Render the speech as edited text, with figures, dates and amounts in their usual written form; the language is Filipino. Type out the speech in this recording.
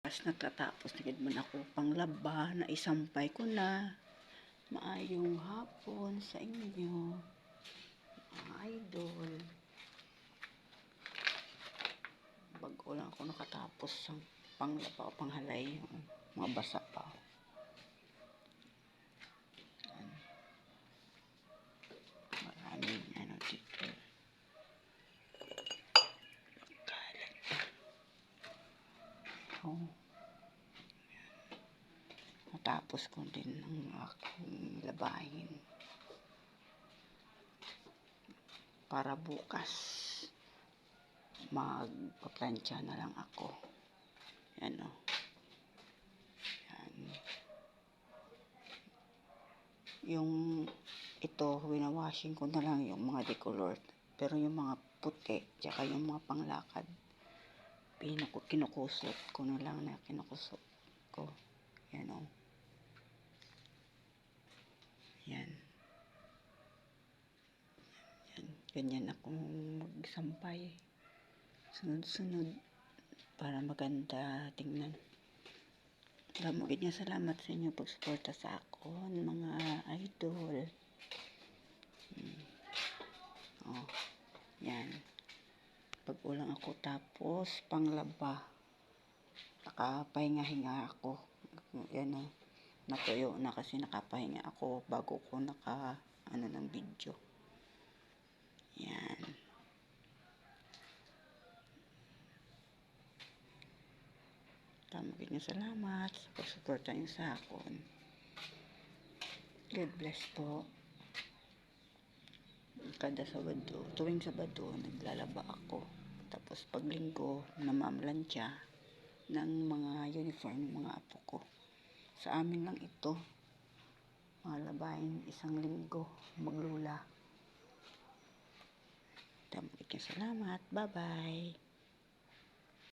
As natatapos na gid man ako panglaba na isampay ko na. Maayong hapon sa inyo, mga idol. Bago lang ako nakatapos ng panglaba o panghalay, mga basa pa. Maraming dito. Kalat pa. Natapos ko din ang aking labahin para bukas magpaplansya na lang ako. Yan o. Yan. Yung ito, winawashing ko na lang yung mga decolor. Pero yung mga puti, tsaka yung mga panglakad, kinukusot ko na lang na kinukusot ko. Yan o. Yan. Yan. Ganyan akong magsampay. Sunod-sunod para maganda tingnan. Magiging niya salamat sa inyo pagsuporta sa ako, mga idol. Yan. Pag-ulang ako tapos panglaba. Nakapahinga-hinga ako. Yan o. Natuyo na kasi nakapahinga ako bago ko ng video. Yan. Magiging salamat sa pagsuporta niyo sa akin. God bless po. Kada Sabado, tuwing Sabado, naglalaba ako. Tapos pag Linggo, namamlansya ng mga uniform ng mga apo ko. Sa amin lang ito. Mga labahin, isang linggo, maglula. Magiging salamat. Bye-bye.